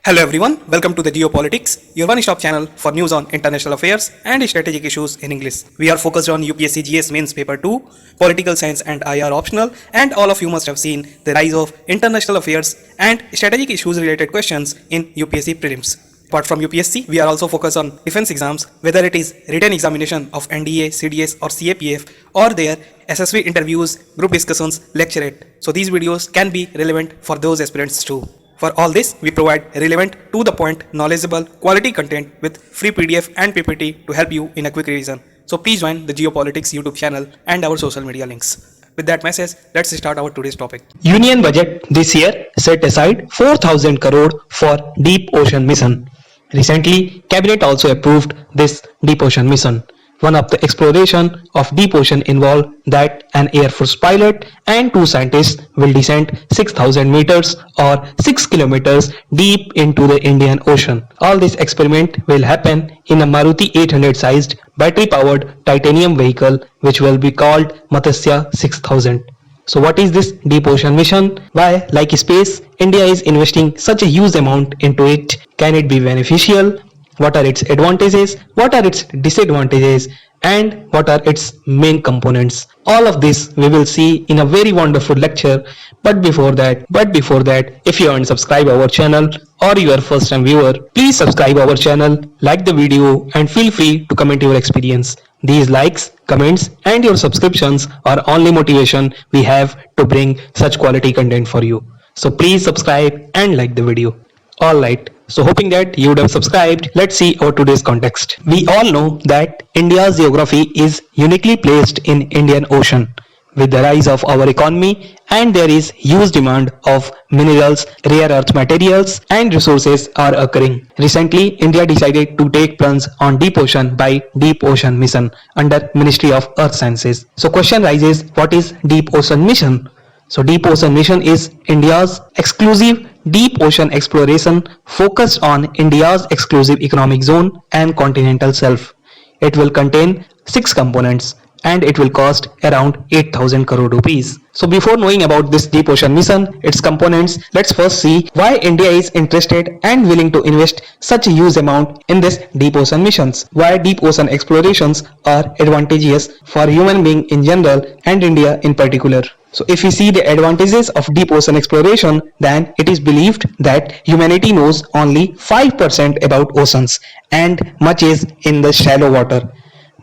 Hello everyone, welcome to the Geopolitics, your one-stop channel for news on international affairs and strategic issues in English. We are focused on UPSC GS Mains Paper 2, Political Science and IR optional, and all of you must have seen the rise of international affairs and strategic issues related questions in UPSC prelims. Apart from UPSC, we are also focused on defense exams, whether it is written examination of NDA, CDS or CAPF or their SSV interviews, group discussions, lecturate. So these videos can be relevant for those aspirants too. For all this, we provide relevant, to the point, knowledgeable, quality content with free PDF and PPT to help you in a quick revision. So please join the Geopolitics YouTube channel and our social media links. With that message, let's start our today's topic. Union budget this year set aside 4,000 crore for Deep Ocean Mission. Recently, Cabinet also approved this Deep Ocean Mission. One of the exploration of deep ocean involved that an Air Force pilot and two scientists will descend 6,000 meters or 6 kilometers deep into the Indian Ocean. All this experiment will happen in a Maruti 800 sized battery powered titanium vehicle which will be called Matsya 6000. So what is this Deep Ocean Mission? Why, like space, India is investing such a huge amount into it? Can it be beneficial? What are its advantages, what are its disadvantages, and what are its main components? All of this we will see in a very wonderful lecture. But before that, if you haven't subscribed our channel or you are first time viewer, please subscribe our channel, like the video and feel free to comment your experience. These likes, comments and your subscriptions are only motivation we have to bring such quality content for you. So please subscribe and like the video. Alright, so hoping that you would have subscribed, let's see our today's context. We all know that India's geography is uniquely placed in Indian Ocean. With the rise of our economy and there is huge demand of minerals, rare earth materials and resources are occurring. Recently, India decided to take plunge on deep ocean by Deep Ocean Mission under Ministry of Earth Sciences. So question rises, what is Deep Ocean Mission? So Deep Ocean Mission is India's exclusive deep ocean exploration focused on India's exclusive economic zone and continental shelf. It will contain 6 components and it will cost around 8,000 crore rupees. So before knowing about this Deep Ocean Mission, its components, let's first see why India is interested and willing to invest such a huge amount in this Deep Ocean missions. Why deep ocean explorations are advantageous for human being in general and India in particular. So if we see the advantages of deep ocean exploration, then it is believed that humanity knows only 5% about oceans and much is in the shallow water.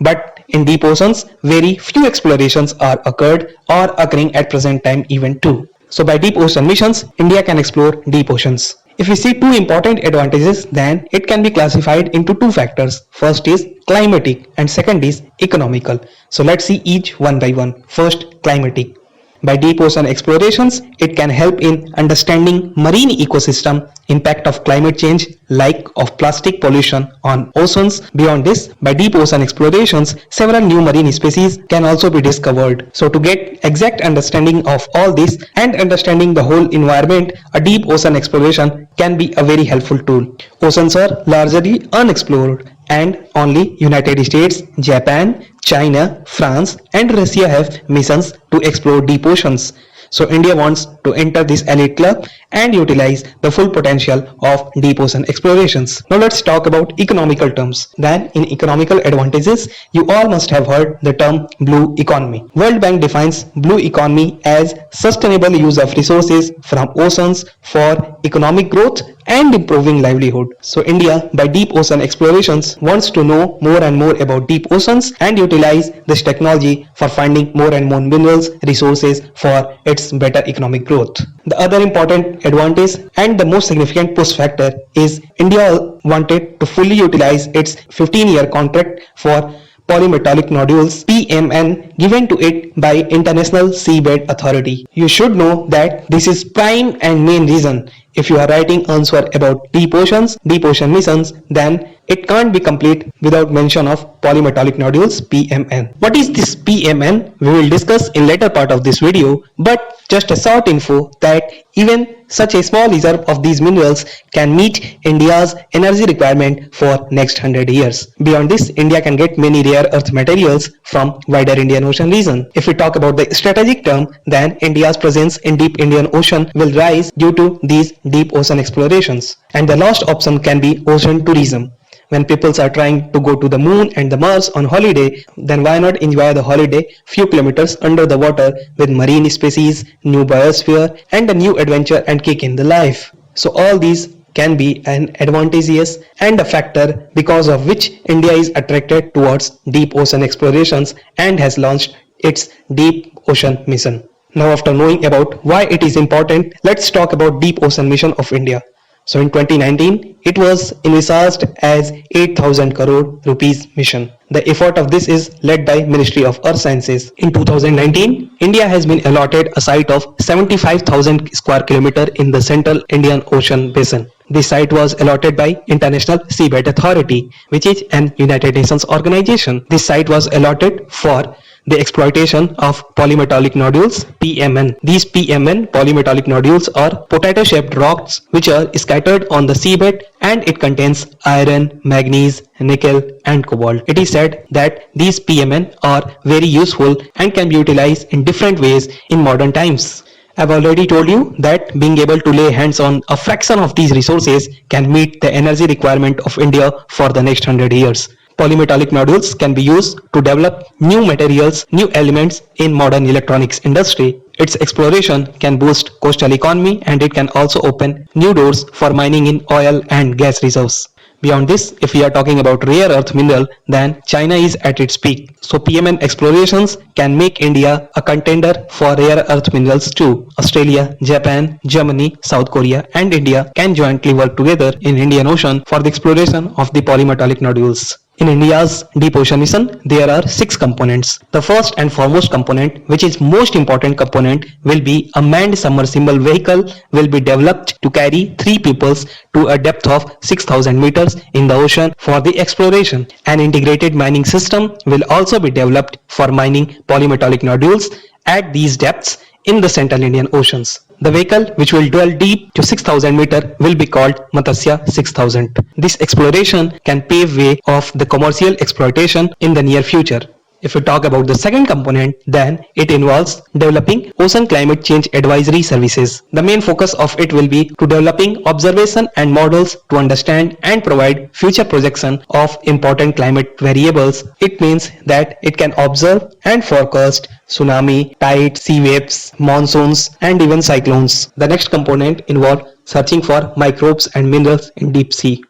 But in deep oceans, very few explorations are occurred or occurring at present time even too. So by deep ocean missions, India can explore deep oceans. If we see two important advantages, then it can be classified into two factors. First is climatic and second is economical. So let's see each one by one. First, climatic. By deep ocean explorations, it can help in understanding marine ecosystem, impact of climate change like of plastic pollution on oceans. Beyond this, by deep ocean explorations, several new marine species can also be discovered. So to get exact understanding of all this and understanding the whole environment, a deep ocean exploration can be a very helpful tool. Oceans are largely unexplored and only United States, Japan, China, France and Russia have missions to explore deep oceans. So India wants to enter this elite club and utilize the full potential of deep ocean explorations. Now let's talk about economical terms. Then in economical advantages, you all must have heard the term blue economy. World Bank defines blue economy as sustainable use of resources from oceans for economic growth and improving livelihood. So India by deep ocean explorations wants to know more and more about deep oceans and utilize this technology for finding more and more minerals, resources for its better economic growth. The other important advantage and the most significant push factor is India wanted to fully utilize its 15-year contract for polymetallic nodules PMN given to it by International Seabed Authority. You should know that this is prime and main reason. If you are writing answer about deep ocean missions, then it can't be complete without mention of polymetallic nodules PMN. What is this PMN? We will discuss in later part of this video, but just a short info that even such a small reserve of these minerals can meet India's energy requirement for next 100 years. Beyond this, India can get many rare earth materials from wider Indian Ocean region. If we talk about the strategic term, then India's presence in deep Indian Ocean will rise due to these deep ocean explorations. And the last option can be ocean tourism. When people are trying to go to the moon and the Mars on holiday, then why not enjoy the holiday few kilometers under the water with marine species, new biosphere, and a new adventure and kick in the life. So all these can be an advantageous and a factor because of which India is attracted towards deep ocean explorations and has launched its deep ocean mission. Now after knowing about why it is important, let's talk about deep ocean mission of India. So in 2019, it was envisaged as 8,000 crore rupees mission. The effort of this is led by Ministry of Earth Sciences. In 2019, India has been allotted a site of 75,000 square kilometer in the Central Indian Ocean Basin. This site was allotted by International Seabed Authority, which is an United Nations organization. This site was allotted for the exploitation of polymetallic nodules (PMN). These PMN polymetallic nodules are potato-shaped rocks which are scattered on the seabed, and it contains iron, manganese, nickel and cobalt. It is said that these PMN are very useful and can be utilized in different ways in modern times. I've already told you that being able to lay hands on a fraction of these resources can meet the energy requirement of India for the next 100 years. Polymetallic nodules can be used to develop new materials, new elements in modern electronics industry. Its exploration can boost coastal economy, and it can also open new doors for mining in oil and gas reserves. Beyond this, if we are talking about rare earth mineral, then China is at its peak. So PMN explorations can make India a contender for rare earth minerals too. Australia, Japan, Germany, South Korea and India can jointly work together in Indian Ocean for the exploration of the polymetallic nodules. In India's deep ocean mission, there are 6 components. The first and foremost component, which is most important component, will be a manned submersible vehicle will be developed to carry 3 peoples to a depth of 6,000 meters in the ocean for the exploration. An integrated mining system will also be developed for mining polymetallic nodules at these depths in the Central Indian Oceans. The vehicle, which will dwell deep to 6,000 meter, will be called Matsya 6000. This exploration can pave way of the commercial exploitation in the near future. If we talk about the second component, then it involves developing ocean climate change advisory services. The main focus of it will be to developing observation and models to understand and provide future projection of important climate variables. It means that it can observe and forecast tsunami, tides, sea waves, monsoons and even cyclones. The next component involves searching for microbes and minerals in deep sea.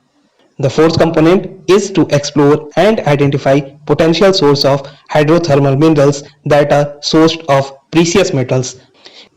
The fourth component is to explore and identify potential source of hydrothermal minerals that are sourced of precious metals.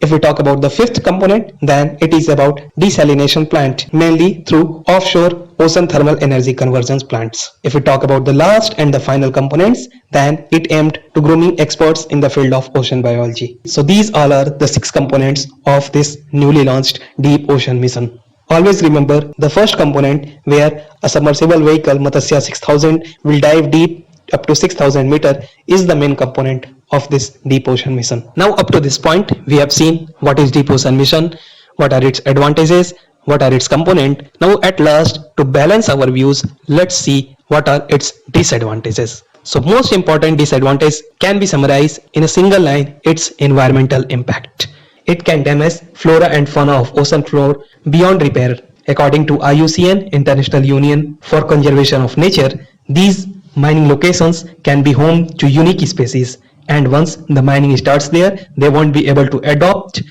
If we talk about the fifth component, then it is about desalination plant, mainly through offshore ocean thermal energy conversion plants. If we talk about the last and the final components, then it aimed to grooming experts in the field of ocean biology. So these all are the 6 components of this newly launched deep ocean mission. Always remember the first component, where a submersible vehicle Matsya 6000 will dive deep up to 6,000 meter, is the main component of this deep ocean mission. Now up to this point, we have seen what is deep ocean mission, what are its advantages, what are its components. Now at last, to balance our views, let's see what are its disadvantages. So most important disadvantage can be summarized in a single line: its environmental impact. It can damage flora and fauna of ocean floor beyond repair. According to IUCN, International Union for Conservation of Nature, these mining locations can be home to unique species, and once the mining starts there, they won't be able to adopt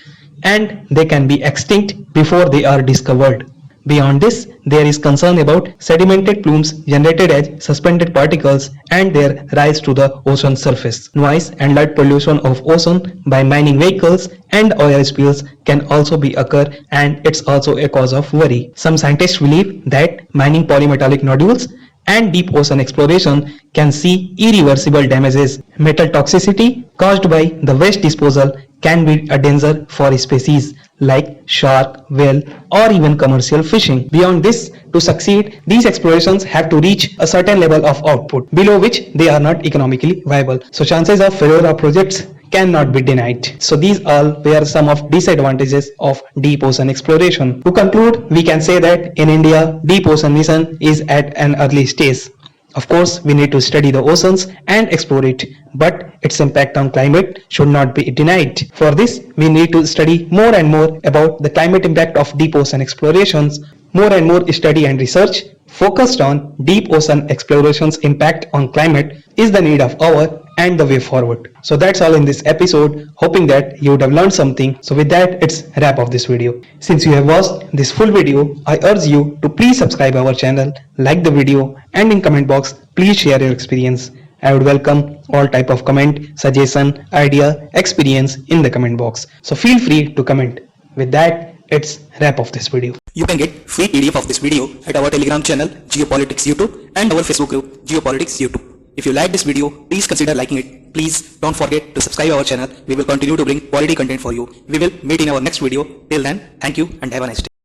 and they can be extinct before they are discovered. Beyond this, there is concern about sedimented plumes generated as suspended particles and their rise to the ocean surface. Noise and light pollution of ocean by mining vehicles and oil spills can also be occur, and it's also a cause of worry. Some scientists believe that mining polymetallic nodules and deep ocean exploration can see irreversible damages. Metal toxicity caused by the waste disposal can be a danger for species like shark, whale or even commercial fishing. Beyond this, to succeed, these explorations have to reach a certain level of output, below which they are not economically viable. So chances of failure of projects cannot be denied. So these all were some of disadvantages of deep ocean exploration. To conclude, we can say that in India, deep ocean mission is at an early stage. Of course, we need to study the oceans and explore it, but its impact on climate should not be denied. For this, we need to study more and more about the climate impact of deep ocean explorations. More and more study and research focused on deep ocean explorations impact on climate is the need of hour and the way forward. So that's all in this episode, hoping that you would have learned something. So with that, it's wrap of this video. Since you have watched this full video, I urge you to please subscribe our channel, like the video, and in comment box please share your experience. I would welcome all type of comment, suggestion, idea, experience in the comment box. So feel free to comment. With that, it's wrap of this video. You can get free PDF of this video at our Telegram channel Geopolitics YouTube and our Facebook group Geopolitics YouTube. If you like this video, please consider liking it. Please don't forget to subscribe our channel. We will continue to bring quality content for you. We will meet in our next video. Till then, thank you and have a nice day.